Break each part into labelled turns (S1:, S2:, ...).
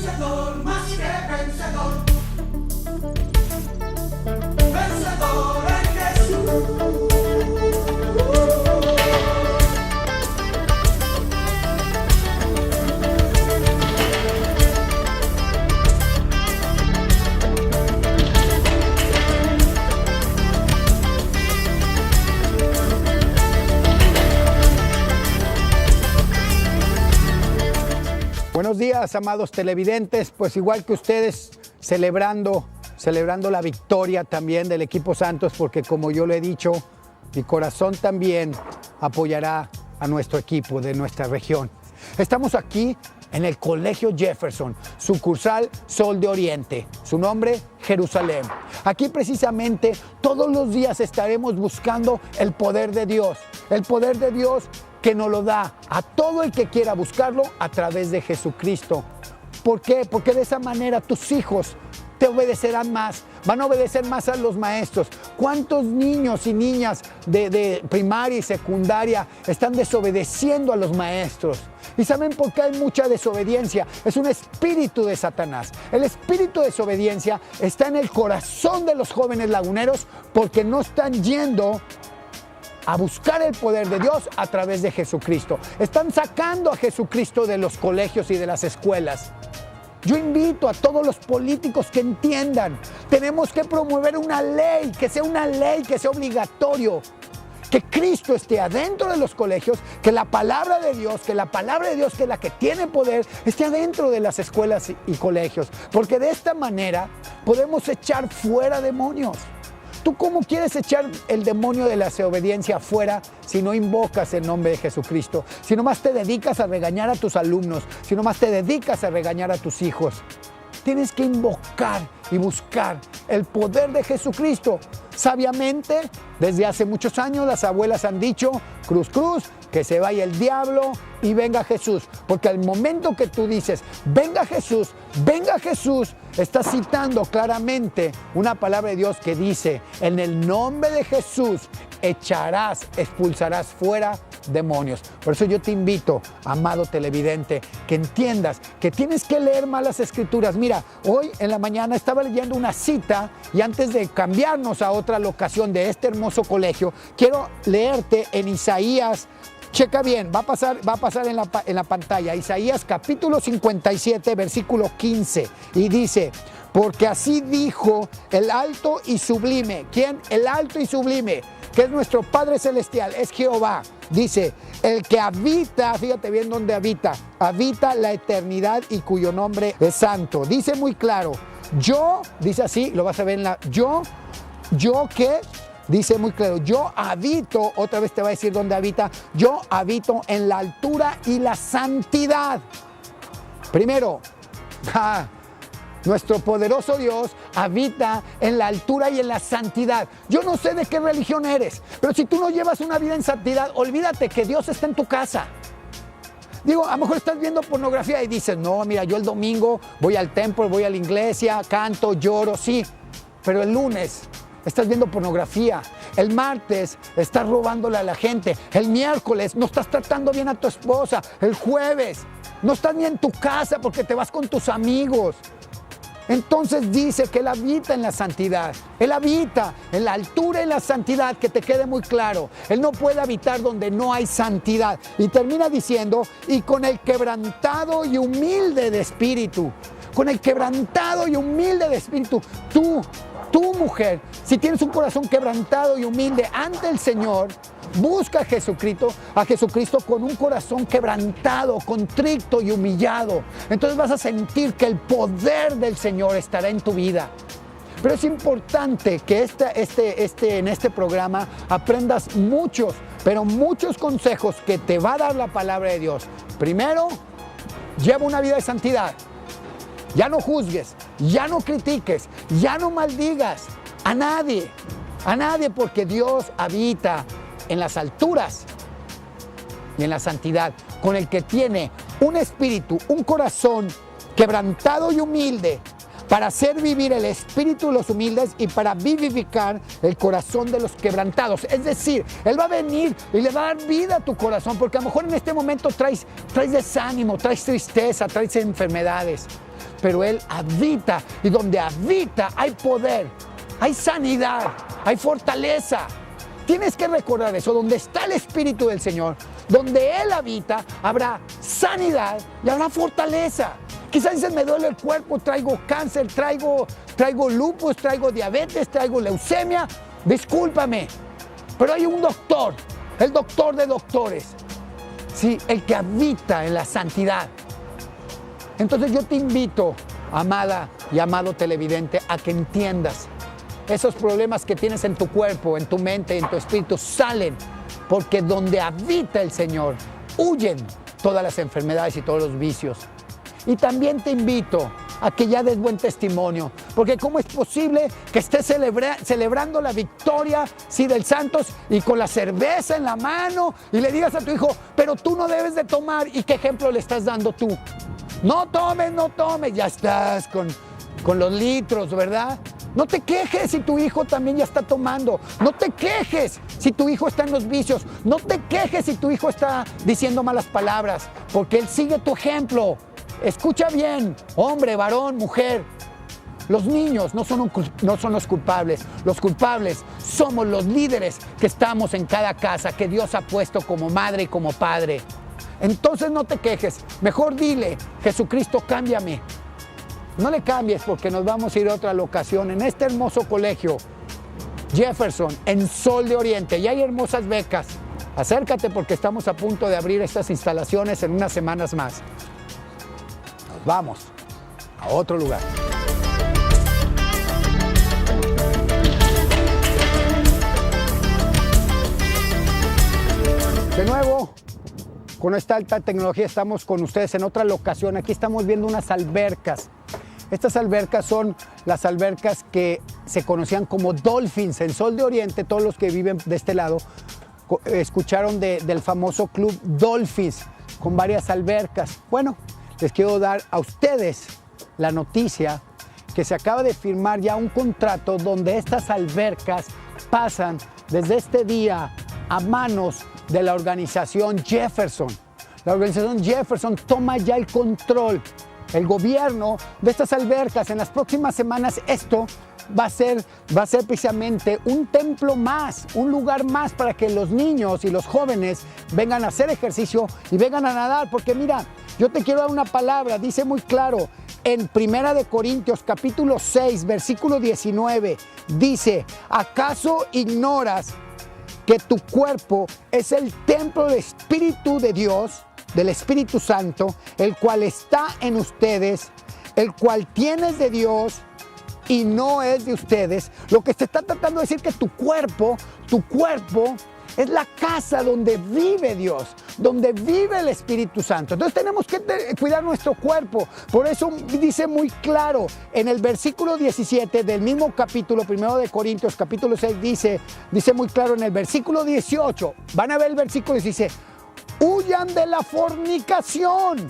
S1: vencedor, más que vencedor. Vencedor en Jesús.
S2: Buenos días, amados televidentes, pues igual que ustedes, celebrando la victoria también del equipo Santos, porque como yo lo he dicho, mi corazón también apoyará a nuestro equipo de nuestra región. Estamos aquí en el Colegio Jefferson, sucursal Sol de Oriente, su nombre Jerusalén. Aquí precisamente todos los días estaremos buscando el poder de Dios que nos lo da a todo el que quiera buscarlo a través de Jesucristo. ¿Por qué? Porque de esa manera tus hijos te obedecerán más, van a obedecer más a los maestros. ¿Cuántos niños y niñas de primaria y secundaria están desobedeciendo a los maestros? ¿Y saben por qué hay mucha desobediencia? Es un espíritu de Satanás. El espíritu de desobediencia está en el corazón de los jóvenes laguneros porque no están yendo a buscar el poder de Dios a través de Jesucristo. Están sacando a Jesucristo de los colegios y de las escuelas. Yo invito a todos los políticos que entiendan, tenemos que promover una ley que sea obligatorio, que Cristo esté adentro de los colegios, que la palabra de Dios, que es la que tiene poder, esté adentro de las escuelas y colegios, porque de esta manera podemos echar fuera demonios. ¿Tú cómo quieres echar el demonio de la desobediencia afuera si no invocas el nombre de Jesucristo? Si nomás te dedicas a regañar a tus alumnos, si nomás te dedicas a regañar a tus hijos. Tienes que invocar y buscar el poder de Jesucristo. Sabiamente, desde hace muchos años las abuelas han dicho, cruz, cruz, que se vaya el diablo y venga Jesús. Porque al momento que tú dices, venga Jesús, estás citando claramente una palabra de Dios que dice, en el nombre de Jesús expulsarás fuera demonios. Por eso yo te invito, amado televidente, que entiendas que tienes que leer más las escrituras. Mira, hoy en la mañana estaba leyendo una cita y antes de cambiarnos a otra locación de este hermoso colegio, quiero leerte en Isaías. Checa bien, va a pasar en la pantalla, Isaías capítulo 57, versículo 15, y dice, porque así dijo el alto y sublime. ¿Quién? El alto y sublime, que es nuestro Padre Celestial, es Jehová. Dice, el que habita, fíjate bien dónde habita la eternidad y cuyo nombre es santo. Dice muy claro, yo, dice así, lo vas a ver en la, yo que... Dice muy claro, yo habito, otra vez te va a decir dónde habita, yo habito en la altura y la santidad. Primero, nuestro poderoso Dios habita en la altura y en la santidad. Yo no sé de qué religión eres, pero si tú no llevas una vida en santidad, olvídate que Dios está en tu casa. Digo, a lo mejor estás viendo pornografía y dices, no, mira, yo el domingo voy al templo, voy a la iglesia, canto, lloro, sí, pero el lunes estás viendo pornografía, el martes estás robándole a la gente, el miércoles no estás tratando bien a tu esposa, el jueves no estás ni en tu casa porque te vas con tus amigos. Entonces dice que Él habita en la santidad, Él habita en la altura y en la santidad, que te quede muy claro. Él no puede habitar donde no hay santidad. Y termina diciendo, y con el quebrantado y humilde de espíritu, con el quebrantado y humilde de espíritu, tú mujer, si tienes un corazón quebrantado y humilde ante el Señor, busca a Jesucristo con un corazón quebrantado, contrito y humillado. Entonces vas a sentir que el poder del Señor estará en tu vida. Pero es importante que en este programa aprendas muchos consejos que te va a dar la palabra de Dios. Primero, lleva una vida de santidad. Ya no juzgues, ya no critiques, ya no maldigas a nadie, porque Dios habita en las alturas y en la santidad, con el que tiene un espíritu, un corazón quebrantado y humilde, para hacer vivir el espíritu de los humildes y para vivificar el corazón de los quebrantados. Es decir, Él va a venir y le va a dar vida a tu corazón, porque a lo mejor en este momento traes desánimo, traes tristeza, traes enfermedades. pero Él habita, y donde habita hay poder, hay sanidad, hay fortaleza. Tienes que recordar eso, donde está el Espíritu del Señor, donde Él habita, habrá sanidad y habrá fortaleza. Quizás dices, me duele el cuerpo, traigo cáncer, traigo lupus, traigo diabetes, traigo leucemia. Discúlpame, pero hay un doctor, el doctor de doctores, sí, el que habita en la santidad. Entonces yo te invito, amada y amado televidente, a que entiendas esos problemas que tienes en tu cuerpo, en tu mente, en tu espíritu, salen porque donde habita el Señor, huyen todas las enfermedades y todos los vicios. Y también te invito a que ya des buen testimonio, porque ¿cómo es posible que estés celebrando la victoria, sí, del Santos, y con la cerveza en la mano, y le digas a tu hijo, pero tú no debes de tomar? ¿Y qué ejemplo le estás dando tú? No tomes, no tomes, ya estás con los litros, ¿verdad? No te quejes si tu hijo también ya está tomando. No te quejes si tu hijo está en los vicios. No te quejes si tu hijo está diciendo malas palabras, porque él sigue tu ejemplo. Escucha bien, hombre, varón, mujer. Los niños no son los culpables. Los culpables somos los líderes que estamos en cada casa, que Dios ha puesto como madre y como padre. Entonces no te quejes. Mejor dile, Jesucristo, cámbiame. No le cambies, porque nos vamos a ir a otra locación en este hermoso colegio Jefferson, en Sol de Oriente. Y hay hermosas becas. Acércate, porque estamos a punto de abrir estas instalaciones en unas semanas más. Nos vamos a otro lugar. De nuevo, con esta alta tecnología estamos con ustedes en otra locación. Aquí estamos viendo unas albercas. Estas albercas son las albercas que se conocían como Dolphins. En Sol de Oriente, todos los que viven de este lado escucharon del famoso club Dolphins, con varias albercas. Bueno, les quiero dar a ustedes la noticia que se acaba de firmar ya un contrato donde estas albercas pasan desde este día a manos de la organización Jefferson. La organización Jefferson toma ya el control, el gobierno de estas albercas. En las próximas semanas esto va a ser precisamente un templo más, un lugar más para que los niños y los jóvenes vengan a hacer ejercicio y vengan a nadar. Porque mira, yo te quiero dar una palabra, dice muy claro en 1 Corintios capítulo 6, versículo 19, dice, ¿acaso ignoras que tu cuerpo es el templo del Espíritu de Dios, del Espíritu Santo, el cual está en ustedes, el cual tienes de Dios y no es de ustedes? Lo que se está tratando de decir que tu cuerpo es la casa donde vive Dios, donde vive el Espíritu Santo. Entonces tenemos que cuidar nuestro cuerpo. Por eso dice muy claro en el versículo 17 del mismo capítulo, 1 Corintios capítulo 6, dice muy claro en el versículo 18, van a ver el versículo, dice, huyan de la fornicación.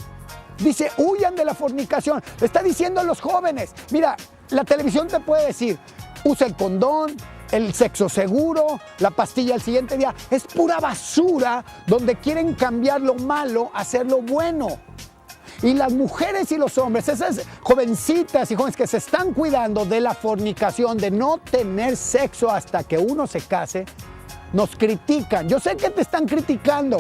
S2: Dice, huyan de la fornicación. Le está diciendo a los jóvenes, mira, la televisión te puede decir, usa el condón, el sexo seguro, la pastilla al siguiente día. Es pura basura donde quieren cambiar lo malo a hacer lo bueno. Y las mujeres y los hombres, esas jovencitas y jóvenes que se están cuidando de la fornicación, de no tener sexo hasta que uno se case, nos critican. Yo sé que te están criticando,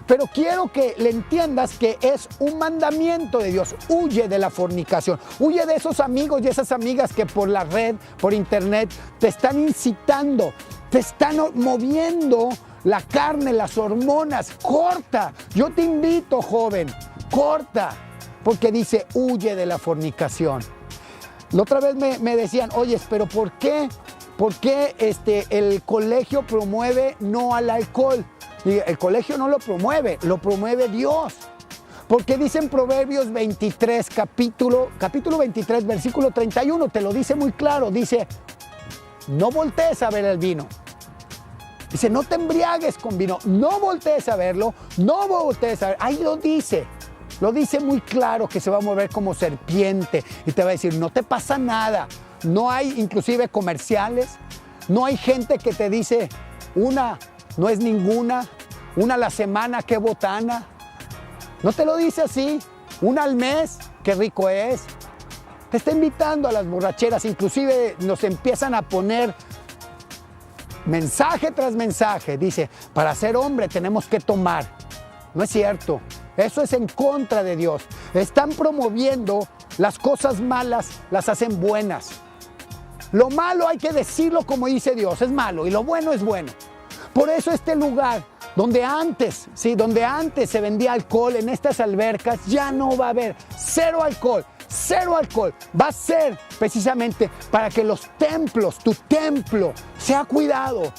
S2: pero quiero que le entiendas que es un mandamiento de Dios. Huye de la fornicación. Huye de esos amigos y esas amigas que por la red, por internet, te están incitando, te están moviendo la carne, las hormonas. Corta. Yo te invito, joven, corta. Porque dice, huye de la fornicación. La otra vez me decían, oye, pero ¿por qué? ¿Por qué el colegio promueve no al alcohol? Y el colegio no lo promueve Dios. Porque dice en Proverbios 23, capítulo 23, versículo 31, te lo dice muy claro, dice, no voltees a ver el vino. Dice, no te embriagues con vino, no voltees a verlo, no voltees a ver. Ahí lo dice muy claro que se va a mover como serpiente y te va a decir, no te pasa nada. No hay inclusive comerciales, no hay gente que te dice, una no es ninguna, una a la semana, qué botana. No te lo dice así, una al mes, qué rico es. Te está invitando a las borracheras, inclusive nos empiezan a poner mensaje tras mensaje. Dice, para ser hombre tenemos que tomar. No es cierto, eso es en contra de Dios. Están promoviendo las cosas malas, las hacen buenas. Lo malo hay que decirlo como dice Dios, es malo, y lo bueno es bueno. Por eso este lugar donde antes se vendía alcohol, en estas albercas ya no va a haber. Cero alcohol. Va a ser precisamente para que los templos, tu templo, sea cuidado.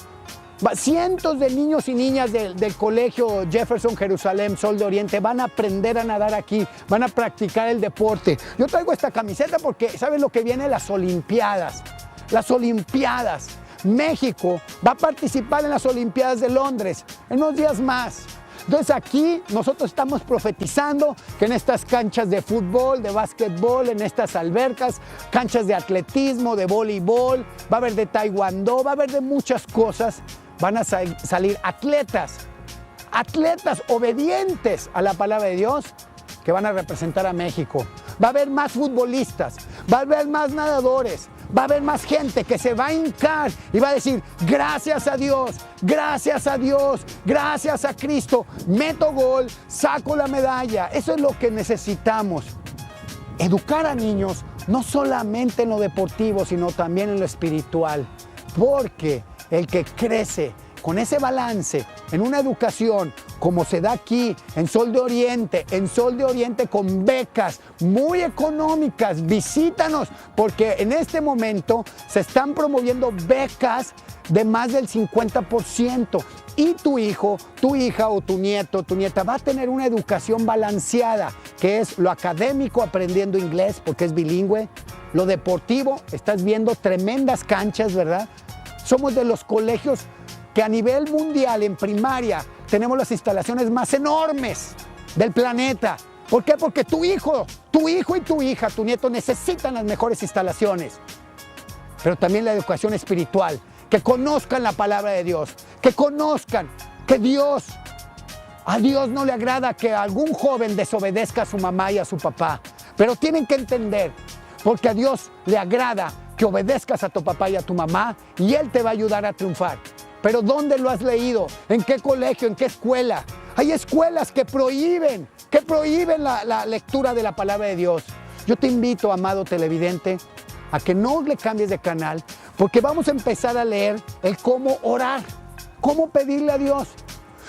S2: Cientos de niños y niñas del colegio Jefferson Jerusalén, Sol de Oriente, van a aprender a nadar aquí, van a practicar el deporte. Yo traigo esta camiseta porque, ¿sabes lo que viene? Las Olimpiadas. Las Olimpiadas. México va a participar en las Olimpiadas de Londres en unos días más. Entonces aquí nosotros estamos profetizando que en estas canchas de fútbol, de básquetbol, en estas albercas, canchas de atletismo, de voleibol, va a haber de taekwondo, va a haber de muchas cosas, van a salir atletas obedientes a la palabra de Dios que van a representar a México. Va a haber más futbolistas, va a haber más nadadores, va a haber más gente que se va a hincar y va a decir, gracias a Dios, gracias a Dios, gracias a Cristo, meto gol, saco la medalla. Eso es lo que necesitamos. Educar a niños, no solamente en lo deportivo, sino también en lo espiritual. Porque el que crece con ese balance en una educación como se da aquí en Sol de Oriente con becas muy económicas, visítanos, porque en este momento se están promoviendo becas de más del 50%. Y tu hijo, tu hija o tu nieto, tu nieta va a tener una educación balanceada, que es lo académico, aprendiendo inglés porque es bilingüe, lo deportivo, estás viendo tremendas canchas, ¿verdad? Somos de los colegios que a nivel mundial en primaria tenemos las instalaciones más enormes del planeta. ¿Por qué? Porque tu hijo y tu hija, tu nieto necesitan las mejores instalaciones. Pero también la educación espiritual, que conozcan la palabra de Dios, que conozcan que a Dios no le agrada que algún joven desobedezca a su mamá y a su papá. Pero tienen que entender, porque a Dios le agrada que obedezcas a tu papá y a tu mamá y Él te va a ayudar a triunfar. Pero ¿dónde lo has leído? ¿En qué colegio? ¿En qué escuela? Hay escuelas que prohíben la lectura de la palabra de Dios. Yo te invito, amado televidente, a que no le cambies de canal, porque vamos a empezar a leer el cómo orar, cómo pedirle a Dios.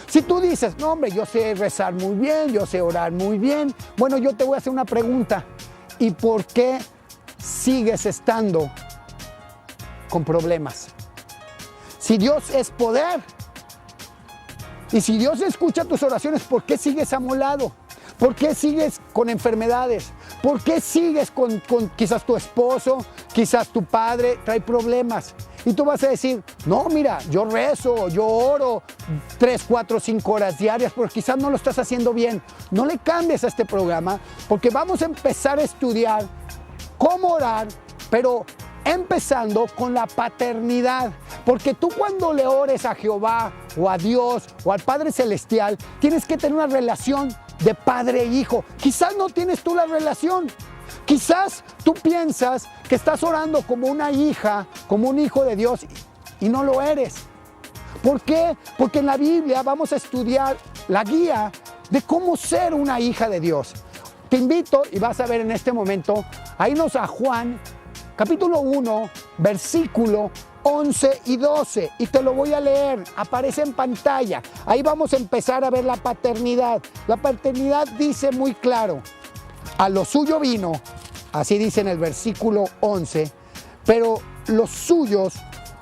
S2: Si tú dices, no hombre, yo sé rezar muy bien, yo sé orar muy bien, bueno, yo te voy a hacer una pregunta. ¿Y por qué sigues estando con problemas? Si Dios es poder, y si Dios escucha tus oraciones, ¿por qué sigues amolado? ¿Por qué sigues con enfermedades? ¿Por qué sigues con quizás tu esposo, quizás tu padre trae problemas? Y tú vas a decir, no, mira, yo rezo, yo oro 3, 4, 5 horas diarias, pero quizás no lo estás haciendo bien. No le cambies a este programa, porque vamos a empezar a estudiar cómo orar, pero empezando con la paternidad. Porque tú cuando le ores a Jehová o a Dios o al Padre Celestial, tienes que tener una relación de padre e hijo. Quizás no tienes tú la relación. Quizás tú piensas que estás orando como una hija, como un hijo de Dios y no lo eres. ¿Por qué? Porque en la Biblia vamos a estudiar la guía de cómo ser una hija de Dios. Te invito y vas a ver en este momento a irnos a Juan capítulo 1, versículo 11 y 12, y te lo voy a leer, aparece en pantalla. Ahí vamos a empezar a ver la paternidad. La paternidad dice muy claro, a lo suyo vino, así dice en el versículo 11, pero los suyos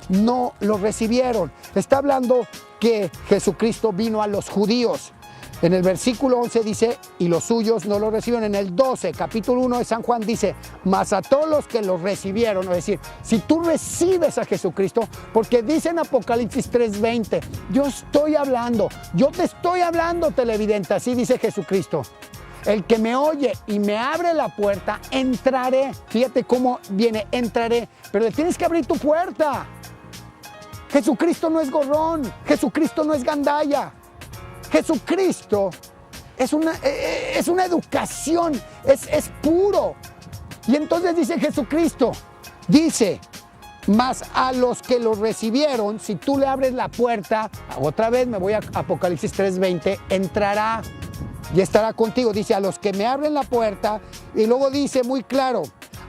S2: no lo recibieron. Está hablando que Jesucristo vino a los judíos. En el versículo 11 dice, y los suyos no lo recibieron. En el 12, capítulo 1 de San Juan dice, mas a todos los que lo recibieron, es decir, si tú recibes a Jesucristo, porque dice en Apocalipsis 3:20, yo te estoy hablando, televidente, así dice Jesucristo. El que me oye y me abre la puerta, entraré. Fíjate cómo viene, entraré, pero le tienes que abrir tu puerta. Jesucristo no es gorrón, Jesucristo no es gandalla. Jesucristo es una educación, es puro. Y entonces dice Jesucristo, dice, mas a los que lo recibieron, si tú le abres la puerta, otra vez me voy a Apocalipsis 3:20, entrará y estará contigo. Dice, a los que me abren la puerta, y luego dice muy claro,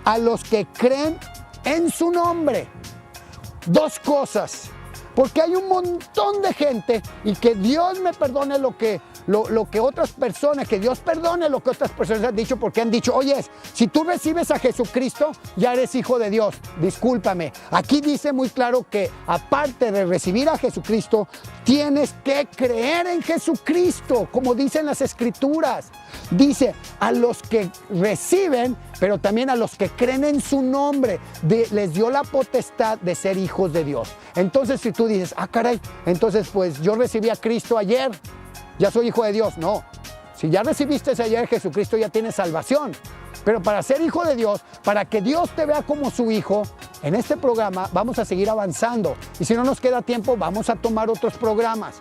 S2: a los que creen en su nombre. Dos cosas, porque hay un montón de gente, y que Dios me perdone lo que otras personas, que Dios perdone lo que otras personas han dicho, porque han dicho, oye, si tú recibes a Jesucristo, ya eres hijo de Dios. Discúlpame, aquí dice muy claro que aparte de recibir a Jesucristo, tienes que creer en Jesucristo, como dicen las Escrituras. Dice, a los que reciben, pero también a los que creen en su nombre, les dio la potestad de ser hijos de Dios. Entonces, si tú dices, caray, entonces pues yo recibí a Cristo ayer, ya soy hijo de Dios. No, si ya recibiste ayer Jesucristo, ya tienes salvación. Pero para ser hijo de Dios, para que Dios te vea como su hijo, en este programa vamos a seguir avanzando. Y si no nos queda tiempo, vamos a tomar otros programas.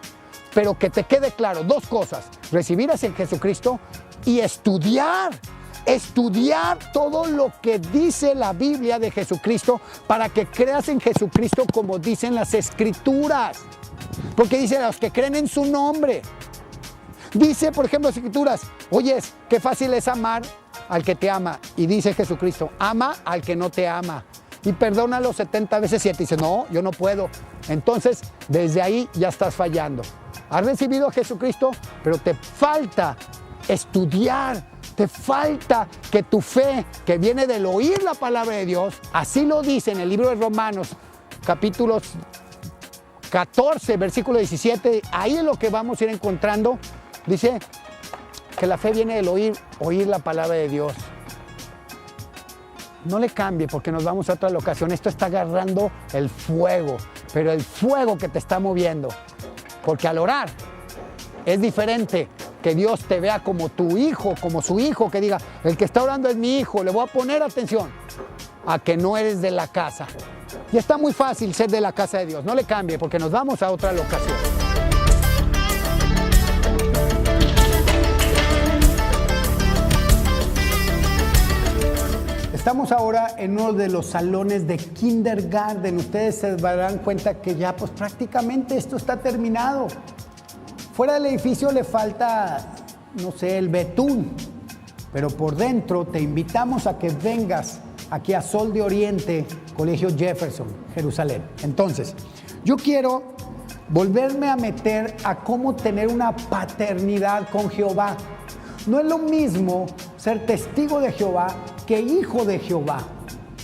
S2: Pero que te quede claro, dos cosas, recibir a Jesucristo y estudiar todo lo que dice la Biblia de Jesucristo, para que creas en Jesucristo como dicen las Escrituras. Porque dice a los que creen en su nombre. Dice, por ejemplo, las Escrituras, oye, qué fácil es amar al que te ama. Y dice Jesucristo, ama al que no te ama. Y perdónalo 70 veces 7. Dice, no, yo no puedo. Entonces, desde ahí ya estás fallando. Has recibido a Jesucristo, pero te falta estudiar. Te falta que tu fe, que viene del oír la palabra de Dios, así lo dice en el libro de Romanos, capítulos 14, versículo 17, ahí es lo que vamos a ir encontrando. Dice que la fe viene del oír la palabra de Dios. No le cambie, porque nos vamos a otra locación. Esto está agarrando el fuego, pero el fuego que te está moviendo. Porque al orar es diferente que Dios te vea como tu hijo, como su hijo, que diga, el que está orando es mi hijo, le voy a poner atención, a que no eres de la casa. Y está muy fácil ser de la casa de Dios. No le cambie, porque nos vamos a otra locación. Estamos ahora en uno de los salones de kindergarten. Ustedes se darán cuenta que ya pues prácticamente esto está terminado. Fuera del edificio le falta, no sé, el betún, pero por dentro te invitamos a que vengas aquí a Sol de Oriente, Colegio Jefferson, Jerusalén. Entonces, yo quiero volverme a meter a cómo tener una paternidad con Jehová. No es lo mismo ser testigo de Jehová que hijo de Jehová.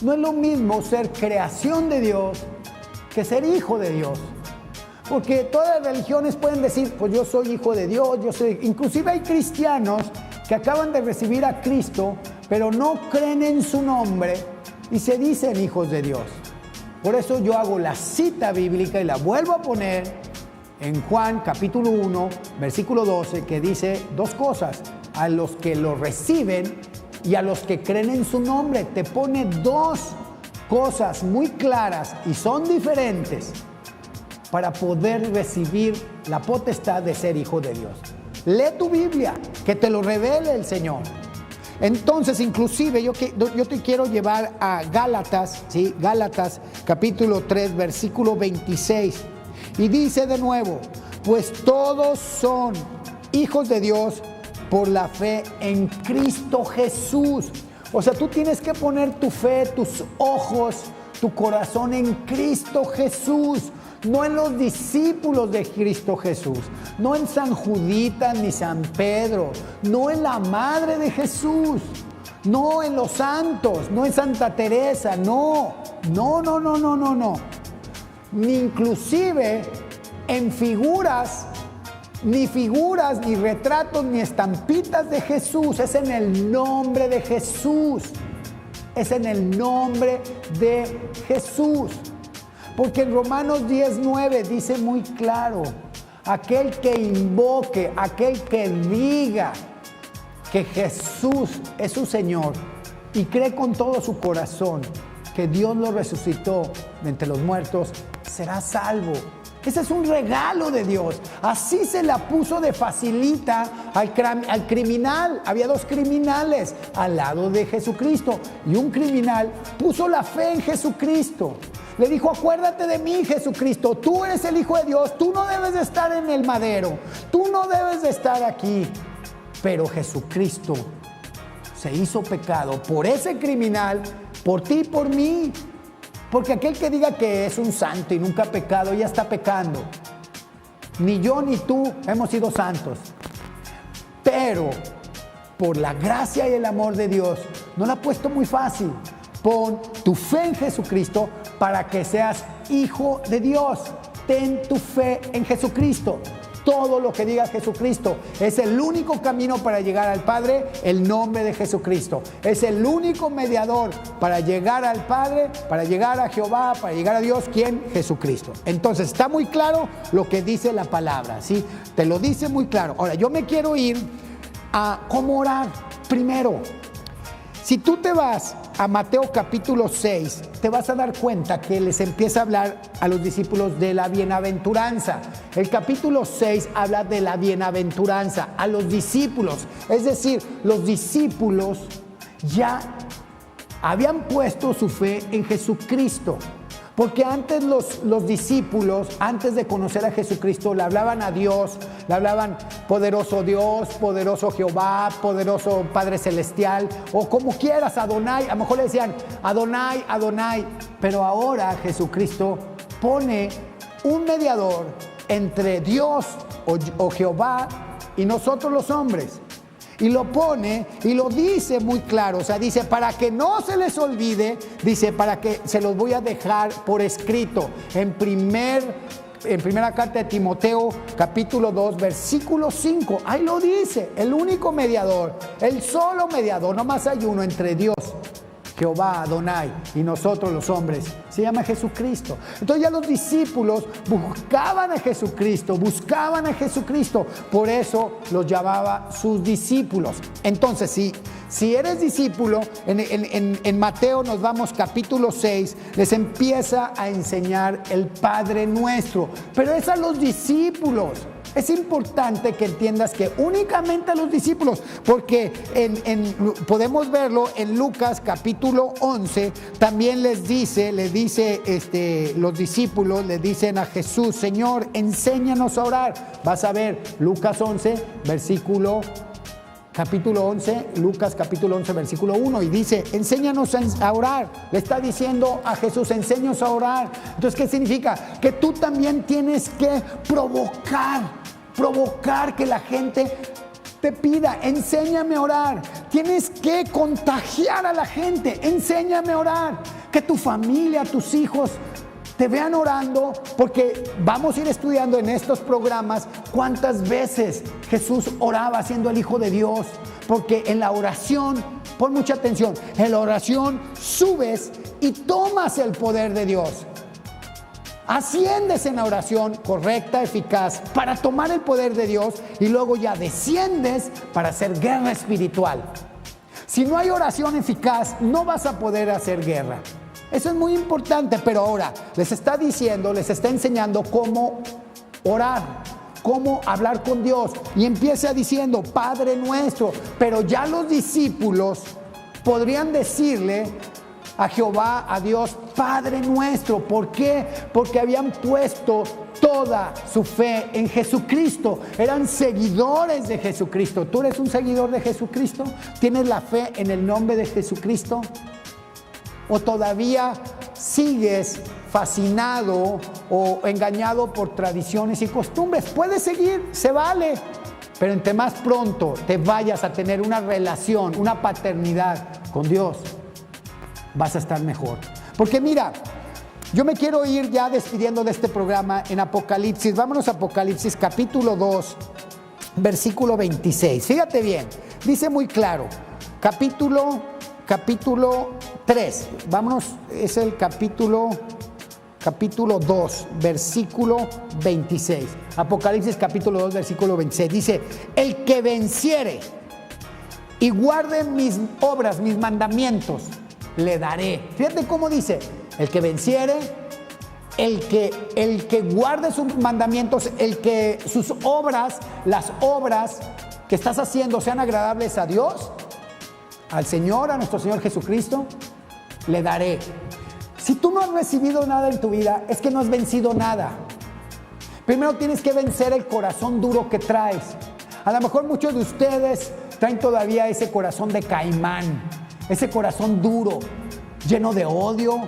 S2: No es lo mismo ser creación de Dios que ser hijo de Dios. Porque todas las religiones pueden decir, pues yo soy hijo de Dios, inclusive hay cristianos que acaban de recibir a Cristo, pero no creen en su nombre y se dicen hijos de Dios. Por eso yo hago la cita bíblica y la vuelvo a poner en Juan capítulo 1, versículo 12, que dice dos cosas, a los que lo reciben y a los que creen en su nombre. Te pone dos cosas muy claras y son diferentes para poder recibir la potestad de ser hijo de Dios. Lee tu Biblia, que te lo revele el Señor. Entonces, inclusive, yo te quiero llevar a Gálatas, ¿sí? Gálatas, capítulo 3, versículo 26. Y dice de nuevo, pues todos son hijos de Dios por la fe en Cristo Jesús. O sea, tú tienes que poner tu fe, tus ojos, tu corazón en Cristo Jesús. No en los discípulos de Cristo Jesús, no en San Juditas ni San Pedro, no en la madre de Jesús, no en los santos, no en Santa Teresa, no. Ni inclusive en figuras, ni retratos, ni estampitas de Jesús. Es en el nombre de Jesús. Es en el nombre de Jesús. Porque en Romanos 10:9 dice muy claro, aquel que invoque, aquel que diga que Jesús es su Señor y cree con todo su corazón que Dios lo resucitó de entre los muertos, será salvo. Ese es un regalo de Dios. Así se la puso de facilita al criminal. Había 2 criminales al lado de Jesucristo. Y un criminal puso la fe en Jesucristo. Le dijo, acuérdate de mí, Jesucristo. Tú eres el Hijo de Dios. Tú no debes de estar en el madero. Tú no debes de estar aquí. Pero Jesucristo se hizo pecado por ese criminal, por ti y por mí. Porque aquel que diga que es un santo y nunca ha pecado, ya está pecando. Ni yo ni tú hemos sido santos. Pero por la gracia y el amor de Dios, nos lo ha puesto muy fácil. Pon tu fe en Jesucristo para que seas hijo de Dios. Ten tu fe en Jesucristo. Todo lo que diga Jesucristo es el único camino para llegar al Padre, el nombre de Jesucristo. Es el único mediador para llegar al Padre, para llegar a Jehová, para llegar a Dios. ¿Quién? Jesucristo. Entonces está muy claro lo que dice la palabra, ¿sí? Te lo dice muy claro. Ahora, yo me quiero ir a cómo orar. Primero, si tú te vas a Mateo capítulo 6, te vas a dar cuenta que les empieza a hablar a los discípulos de la bienaventuranza. El capítulo 6 habla de la bienaventuranza a los discípulos. Es decir, los discípulos ya habían puesto su fe en Jesucristo. Porque antes los discípulos, antes de conocer a Jesucristo, le hablaban a Dios, le hablaban poderoso Dios, poderoso Jehová, poderoso Padre Celestial, o como quieras, Adonai. A lo mejor le decían Adonai, Adonai. Pero ahora Jesucristo pone un mediador entre Dios o Jehová y nosotros los hombres. Y lo pone y lo dice muy claro, o sea, dice, para que no se les olvide, dice, para que se los voy a dejar por escrito. En primera carta de Timoteo, capítulo 2, versículo 5, ahí lo dice, el único mediador, el solo mediador, no más hay uno entre Dios, Jehová, Adonai, y nosotros los hombres, se llama Jesucristo. Entonces ya los discípulos buscaban a Jesucristo, por eso los llamaba sus discípulos. Entonces, si eres discípulo, en Mateo nos vamos capítulo 6, les empieza a enseñar el Padre Nuestro, pero es a los discípulos. Es importante que entiendas que únicamente a los discípulos, porque podemos verlo en Lucas capítulo 11, también los discípulos le dicen a Jesús, Señor, enséñanos a orar. Vas a ver Lucas 11, capítulo 11, Lucas capítulo 11, versículo 1, y dice, enséñanos a orar. Le está diciendo a Jesús, enséñanos a orar. Entonces, ¿qué significa? Que tú también tienes que provocar que la gente te pida, enséñame a orar. Tienes que contagiar a la gente, enséñame a orar. Que tu familia, tus hijos te vean orando, porque vamos a ir estudiando en estos programas cuántas veces Jesús oraba siendo el Hijo de Dios. Porque en la oración, pon mucha atención, en la oración subes y tomas el poder de Dios. Asciendes en la oración correcta, eficaz, para tomar el poder de Dios, y luego ya desciendes para hacer guerra espiritual. Si no hay oración eficaz, no vas a poder hacer guerra. Eso es muy importante, pero ahora les está enseñando cómo orar, cómo hablar con Dios. Y empieza diciendo, Padre Nuestro, pero ya los discípulos podrían decirle a Jehová, a Dios, Padre Nuestro. ¿Por qué? Porque habían puesto toda su fe en Jesucristo. Eran seguidores de Jesucristo. ¿Tú eres un seguidor de Jesucristo? ¿Tienes la fe en el nombre de Jesucristo? ¿O todavía sigues fascinado o engañado por tradiciones y costumbres? Puedes seguir, se vale. Pero entre más pronto te vayas a tener una relación, una paternidad con Dios, vas a estar mejor. Porque mira, yo me quiero ir ya despidiendo de este programa en Apocalipsis. Vámonos a Apocalipsis capítulo 2, versículo 26. Fíjate bien, dice muy claro, capítulo 3. Vámonos, es el capítulo 2, versículo 26. Apocalipsis capítulo 2, versículo 26. Dice, el que venciere y guarde mis obras, mis mandamientos, le daré. Fíjate cómo dice, el que venciere el que guarde sus mandamientos, el que sus obras, las obras que estás haciendo sean agradables a Dios, al Señor, a nuestro Señor Jesucristo, le daré. Si tú no has recibido nada en tu vida, es que no has vencido nada. Primero tienes que vencer el corazón duro que traes. A lo mejor muchos de ustedes traen todavía ese corazón de caimán, ese corazón duro, lleno de odio,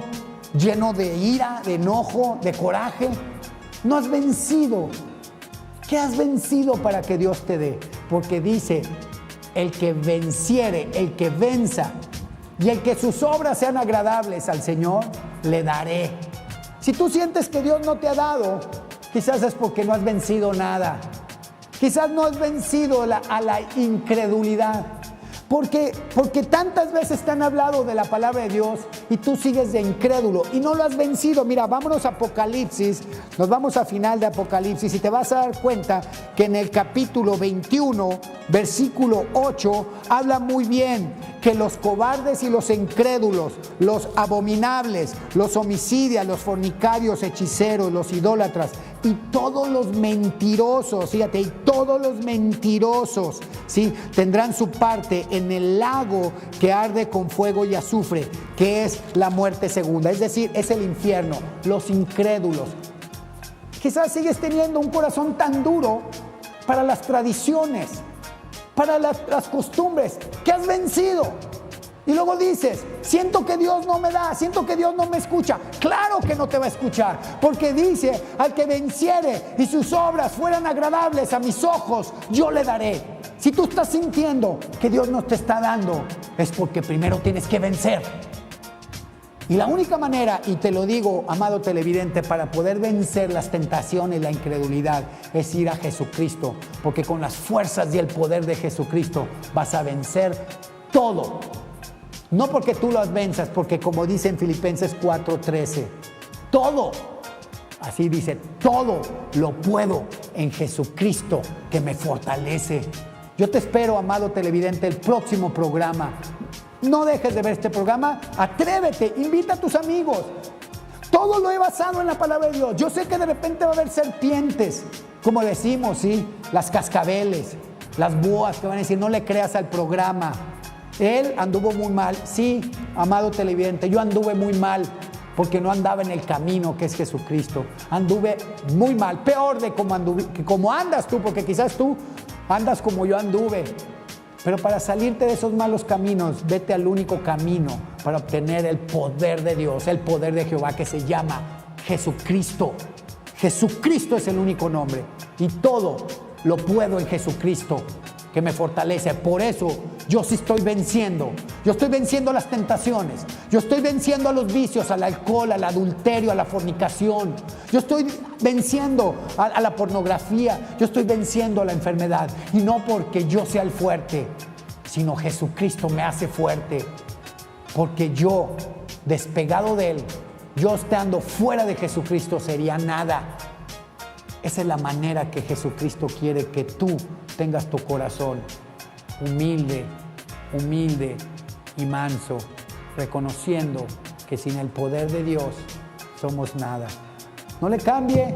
S2: lleno de ira, de enojo, de coraje. No has vencido. ¿Qué has vencido para que Dios te dé? Porque dice, el que venciere, el que venza, y el que sus obras sean agradables al Señor, le daré. Si tú sientes que Dios no te ha dado, quizás es porque no has vencido nada. Quizás no has vencido a la incredulidad. Porque tantas veces te han hablado de la palabra de Dios y tú sigues de incrédulo y no lo has vencido. Mira, vámonos a Apocalipsis, nos vamos a final de Apocalipsis y te vas a dar cuenta que en el capítulo 21, versículo 8, habla muy bien que los cobardes y los incrédulos, los abominables, los homicidas, los fornicarios, hechiceros, los idólatras y todos los mentirosos, fíjate, y todos los mentirosos, ¿sí?, tendrán su parte en el lago que arde con fuego y azufre, que es la muerte segunda, es decir, es el infierno, los incrédulos. Quizás sigues teniendo un corazón tan duro para las tradiciones, para las costumbres, que has vencido. Y luego dices, siento que Dios no me da, siento que Dios no me escucha. Claro que no te va a escuchar, porque dice, al que venciere y sus obras fueran agradables a mis ojos, yo le daré. Si tú estás sintiendo que Dios no te está dando, es porque primero tienes que vencer. Y la única manera, y te lo digo, amado televidente, para poder vencer las tentaciones y la incredulidad, es ir a Jesucristo, porque con las fuerzas y el poder de Jesucristo vas a vencer todo. No porque tú las venzas, porque como dice en Filipenses 4:13, todo, así dice, todo lo puedo en Jesucristo que me fortalece. Yo te espero, amado televidente, el próximo programa. No dejes de ver este programa, atrévete, invita a tus amigos. Todo lo he basado en la palabra de Dios. Yo sé que de repente va a haber serpientes, como decimos, ¿sí?, las cascabeles, las boas que van a decir, no le creas al programa. Él anduvo muy mal, sí, amado televidente, yo anduve muy mal porque no andaba en el camino que es Jesucristo. Anduve muy mal, peor de como andas tú, porque quizás tú andas como yo anduve. Pero para salirte de esos malos caminos, vete al único camino para obtener el poder de Dios, el poder de Jehová, que se llama Jesucristo. Jesucristo es el único nombre y todo lo puedo en Jesucristo que me fortalece. Por eso yo sí estoy venciendo. Yo estoy venciendo las tentaciones. Yo estoy venciendo a los vicios, al alcohol, al adulterio, a la fornicación. Yo estoy venciendo a la pornografía. Yo estoy venciendo a la enfermedad. Y no porque yo sea el fuerte, sino Jesucristo me hace fuerte. Porque yo, despegado de Él, yo estando fuera de Jesucristo, sería nada. Esa es la manera que Jesucristo quiere que tú tengas tu corazón humilde, humilde y manso, reconociendo que sin el poder de Dios somos nada. No le cambie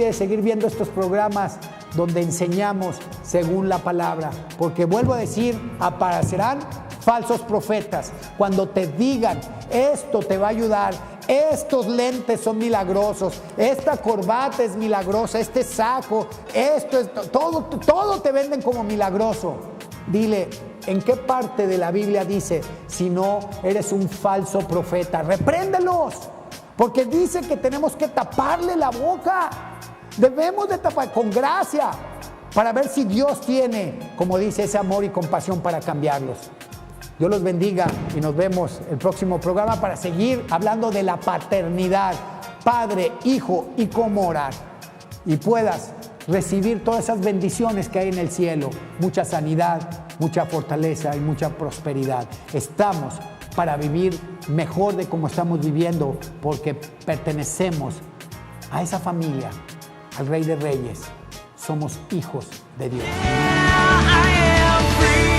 S2: de seguir viendo estos programas donde enseñamos según la palabra, porque vuelvo a decir, aparecerán falsos profetas cuando te digan, esto te va a ayudar, estos lentes son milagrosos, esta corbata es milagrosa, este saco, esto es todo te venden como milagroso. Dile, ¿en qué parte de la Biblia dice, si no eres un falso profeta? Repréndelos, porque dice que tenemos que taparle la boca. Debemos de tapar con gracia para ver si Dios tiene, como dice, ese amor y compasión para cambiarlos. Dios los bendiga y nos vemos el próximo programa para seguir hablando de la paternidad, Padre, Hijo y cómo orar. Y puedas recibir todas esas bendiciones que hay en el cielo, mucha sanidad, mucha fortaleza y mucha prosperidad. Estamos para vivir mejor de como estamos viviendo, porque pertenecemos a esa familia, al Rey de Reyes. Somos hijos de Dios.
S1: I am free.